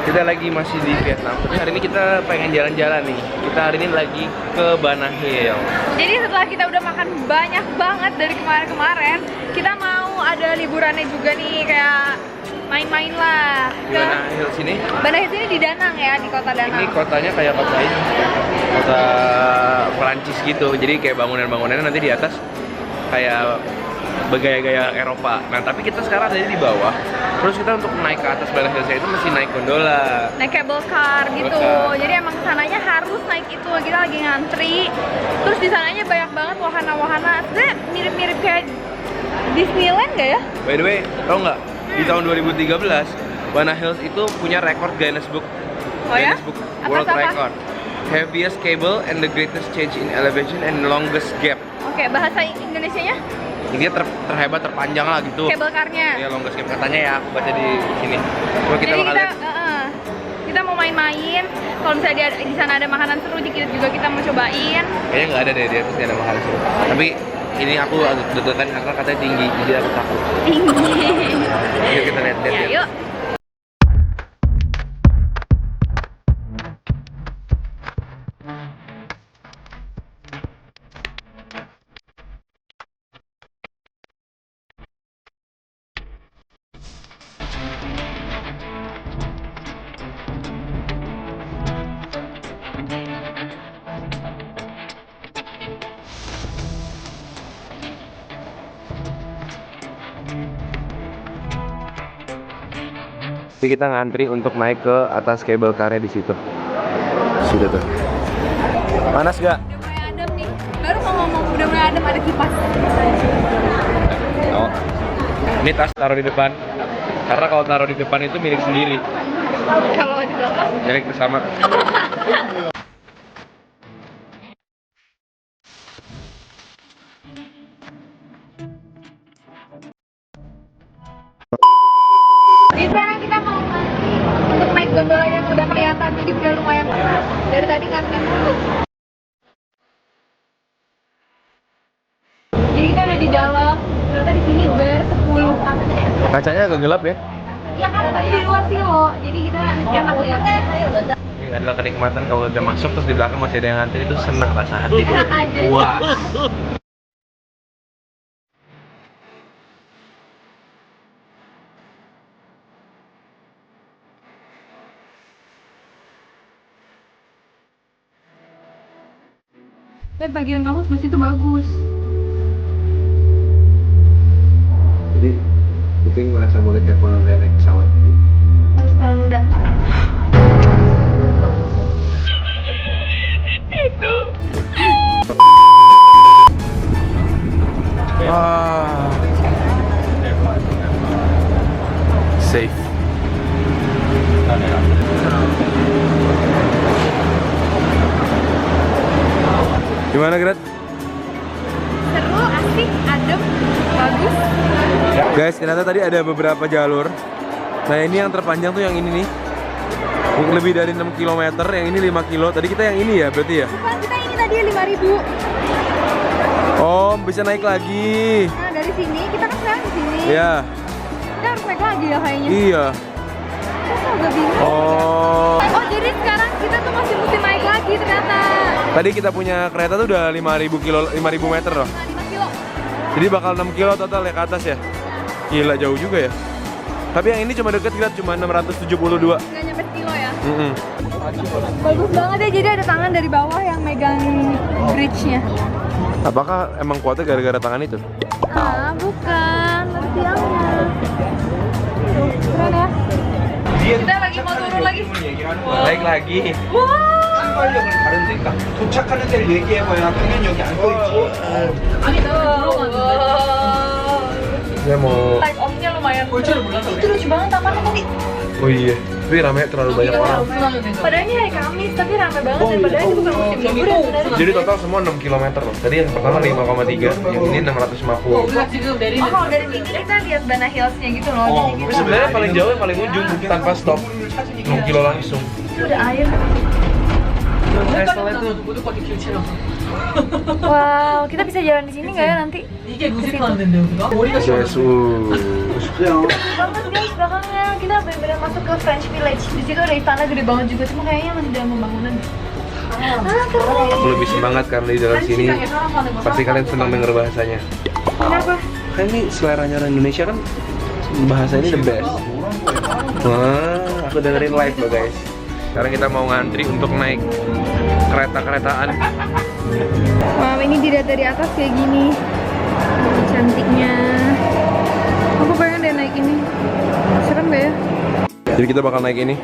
Kita lagi masih di Vietnam, tapi hari ini kita pengen jalan-jalan nih. Kita hari ini lagi ke Bana Hill. Jadi setelah kita udah makan banyak banget dari kemarin-kemarin, kita mau ada liburannya juga nih, kayak main-main lah. Di Bana Hill sini? Bana Hill sini di Danang ya, di kota Danang. Ini kotanya kayak kota ini, kota Perancis gitu. Jadi kayak bangunan-bangunannya nanti di atas kayak bergaya-gaya Eropa. Nah, tapi kita sekarang ada di bawah. Terus kita untuk naik ke atas Bana Hill itu mesti naik gondola. Naik cable car gitu. Jadi emang kesananya harus naik itu. Kita lagi ngantri. Terus di sananya banyak banget wahana-wahana. Sebenarnya mirip-mirip kayak Disneyland nggak ya? By the way, tau nggak? Di tahun 2013, Bana Hills itu punya rekor Guinness Book. Oh ya? Guinness Book Atas World apa? Record. Heaviest cable and the greatest change in elevation and longest gap. Oke, bahasa Indonesianya? Ini terhebat, terpanjang lah gitu. Cable car-nya. Ya longest gap katanya ya, aku baca di sini. Coba kita Jadi bakal lihat. kita mau main-main. Kalau misalnya di sana ada makanan seru, dikit juga kita mau cobain. Kayaknya nggak ada deh, di atas nggak ada makanan seru. Tapi ini aku agak deg-degan karena katanya tinggi, jadi aku takut. Tinggi. Yuk kita lihat. Ya, yuk. Jadi kita ngantri untuk naik ke atas cable car-nya di situ. Situ tuh. Panas gak? Udah mulai adem nih. Baru mau ngomong udah mulai adem, ada kipas. Oh. Ini tas taruh di depan. Karena kalau taruh di depan itu milik sendiri. Kalau di belakang. Milik bersama. Jadi sekarang kita mau ngantri untuk naik gondola yang udah kelihatan, jadi udah lumayan panas. Dari tadi ngantri dulu. Jadi kita udah di dalam, ternyata di sini udah 10. Kacanya agak gelap ya. Ya kan tadi di luar sih loh, jadi kita enak lihat. Ini adalah kenikmatan kalau udah masuk terus di belakang masih ada yang ngantri, itu senang rasa hati. Wah. Tapi bagian kamu masih itu bagus. Jadi, Kuping merasa boleh telepon naik pesawat. Kalau udah. Safe. Gimana, Gret? Seru, asik, adem, bagus. Guys, ternyata tadi ada beberapa jalur. Nah, ini yang terpanjang tuh yang ini nih. Lebih dari 6 km, yang ini 5 kilo. Tadi kita yang ini ya, berarti ya? Bukan, kita ini tadi 5.000. Oh, bisa naik lagi. Nah, dari sini, kita kan sekarang di sini. Ya. Kita harus naik lagi ya kayaknya. Iya. Kita agak bingung. Oh. Oh, jadi sekarang kita tuh masih mesti naik lagi ternyata. Tadi kita punya kereta tuh udah 5.000 meter loh. 5 kilo. Jadi bakal 6 kilo total ya ke atas ya. Gila, jauh juga ya. Tapi yang ini cuma deket, cuma 672. Nggak nyampe kilo ya. Bagus Banget ya, jadi ada tangan dari bawah yang megang bridge-nya. Apakah emang kuatnya gara-gara tangan itu? Ah, bukan. Ada tiangnya. Keren ya. Kita lagi mau turun lagi. Naik lagi. Wow. 도착하는 데를 얘기해봐야 그러면 여기 안 써있지. Saya mau. Take off-nya lumayan. Itu lucu banget apanya tadi. Oh iya. Tapi rame terlalu banyak orang. Padahal ini hari Kamis, tapi rame banget dan padahal ini bukan musim liburan sebenarnya. Jadi total semua 6 km loh. Tadi yang pertama 5,3, yang ini 650. Oh, kalau dari sini kita lihat Bana Hills-nya gitu loh. Jadi Tapi kita sebenarnya paling jauh paling ujung tanpa stop. 6 kilo langsung. itu udah air. Tesla itu Wow, kita bisa jalan di sini nggak ya nanti? 이게 무식하는데 우리가? 머리가 Yes, Banget guys, belakangnya kita benar-benar masuk ke French Village. Di situ ada istana gede banget juga, cuma kayaknya masih dalam pembangunan. Keren. Aku lebih semangat karena di dalam sini pasti kalian senang denger bahasanya. Kenapa? Kan ini seleranya orang Indonesia kan bahasa ini the best. Wah, aku dengerin live loh guys. Sekarang kita mau ngantri untuk naik kereta-keretaan. Wow, ini dilihat dari atas kayak gini. Cantiknya. Aku pengen deh naik ini. Serem gak ya? Jadi kita bakal naik ini.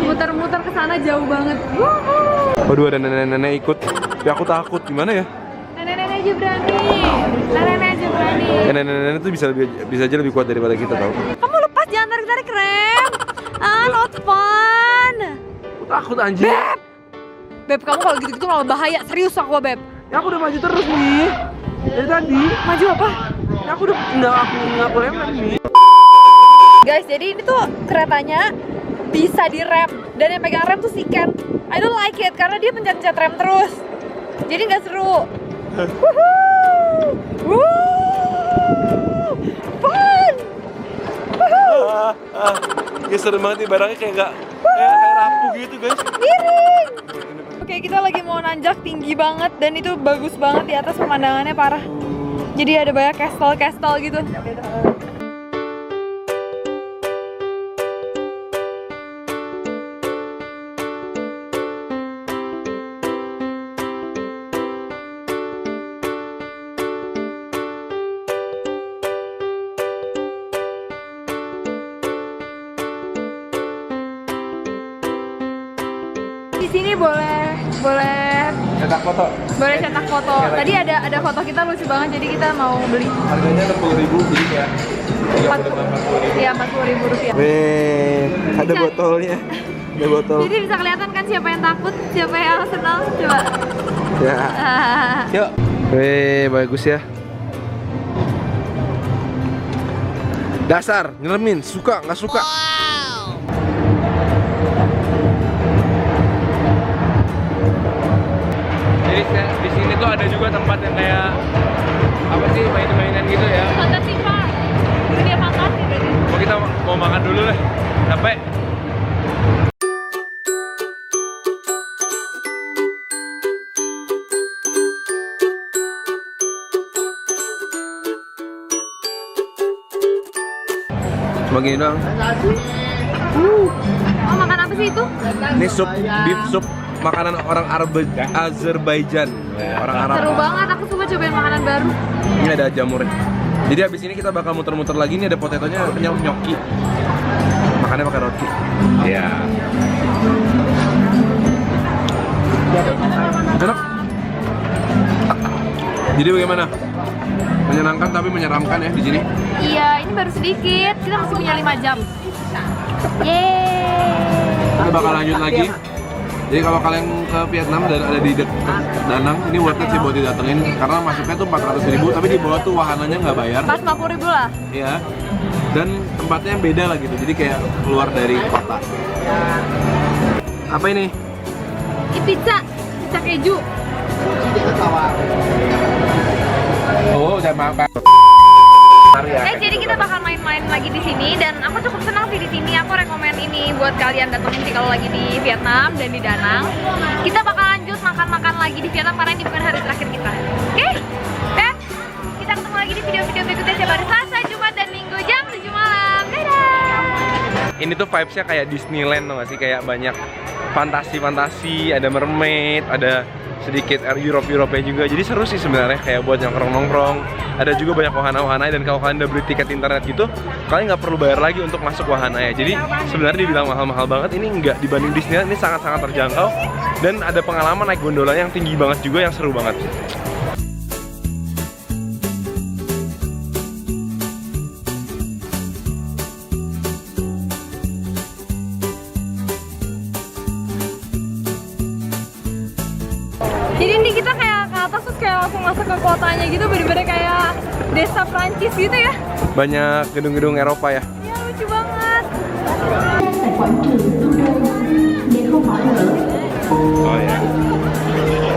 Muter-muter ke sana jauh banget. Waduh, ada nenek-nenek ikut. Tapi aku takut, gimana ya? Nenek-nenek aja berani. Nenek-nenek aja berani. Nenek-nenek itu bisa aja lebih kuat daripada kita tau. Kamu lepas, jangan tarik-tarik rem. Not fun. Aku takut anjir. Beb, kamu kalau gitu-gitu malah bahaya. Serius aku, Beb. Ya aku udah maju terus nih. Dari tadi. Maju apa? Ya aku udah nggak aku rem nih. Guys, jadi ini tuh keretanya bisa direm. Dan yang pegang rem tuh si Ken. I don't like it karena dia pencet-pencet rem terus. Jadi nggak seru. Woohoo! Fun! Ya serem banget nih, barangnya kayak rapuh gitu guys. Miring! Oke, kita lagi mau nanjak tinggi banget dan itu bagus banget di atas, pemandangannya parah. Jadi ada banyak castle gitu. Di sini boleh Cetak foto. cetak foto. Tadi ada foto kita lucu banget, jadi kita mau beli. Harganya 60.000 jadi kayak 40.000. Iya, 40.000 rupiah. Weh, ada botolnya. Ada botol. Jadi bisa kelihatan kan siapa yang takut, siapa yang senang. Coba. Ya. Yuk. Weh, bagus ya. Dasar, nyelemin, suka nggak suka. Jadi di sini tuh ada juga tempat yang kayak apa sih, mainan gitu ya. Fantasi Park. Dunia fantasi berarti. Oh, kita mau makan dulu lah. Capek. Cuma gini doang. Oh, makan apa sih itu? Ini sup, beef soup, makanan orang Azerbaijan. Orang Arab. Seru banget, aku suka cobain makanan baru. Ini ada jamurnya. Jadi abis ini kita bakal muter-muter lagi. Ini ada potetonya, gnocchi. Makannya pakai roti. Iya. Enak. Jadi bagaimana? Menyenangkan tapi menyeramkan ya di sini. Iya, ini baru sedikit. Kita masih punya 5 jam. Yeay. Kita bakal lanjut lagi. Jadi kalau kalian ke Vietnam dan ada di dekat Danang, ini worth it sih buat didatengin karena masuknya tuh 400.000, tapi di bawah tuh wahananya nggak bayar. Pas 50.000 lah. Iya. Dan tempatnya yang beda lah gitu. Jadi kayak keluar dari kota. Apa ini? Ini pizza keju. Oh, udah makan. Jadi kita bakal main-main lagi di sini dan aku cukup senang sih di sini. Aku rekomen ini buat kalian datengin sih kalau lagi di Vietnam dan di Danang. Kita bakal lanjut makan-makan lagi di Vietnam karena ini bukan hari terakhir kita. Oke? Dan kita ketemu lagi di video-video berikutnya setiap hari Selasa, Jumat, dan Minggu jam 7 malam. Dadah! Ini tuh vibes-nya kayak Disneyland tau gak sih? Kayak banyak fantasi-fantasi, ada mermaid, ada sedikit Europe-nya juga. Jadi seru sih sebenarnya, kayak buat nongkrong-nongkrong. Ada juga banyak wahana-wahana, dan kalau kalian udah beli tiket internet gitu, kalian nggak perlu bayar lagi untuk masuk wahana ya. Jadi sebenarnya dibilang mahal-mahal banget, ini nggak dibanding Disneyland, ini sangat-sangat terjangkau. Dan ada pengalaman naik gondola yang tinggi banget juga, yang seru banget. Jadi ini kita kayak ke atas terus kayak langsung masuk ke kotanya gitu, bener-bener kayak desa Prancis gitu ya. Banyak gedung-gedung Eropa ya. Iya, lucu banget. Oh ya. Dadah.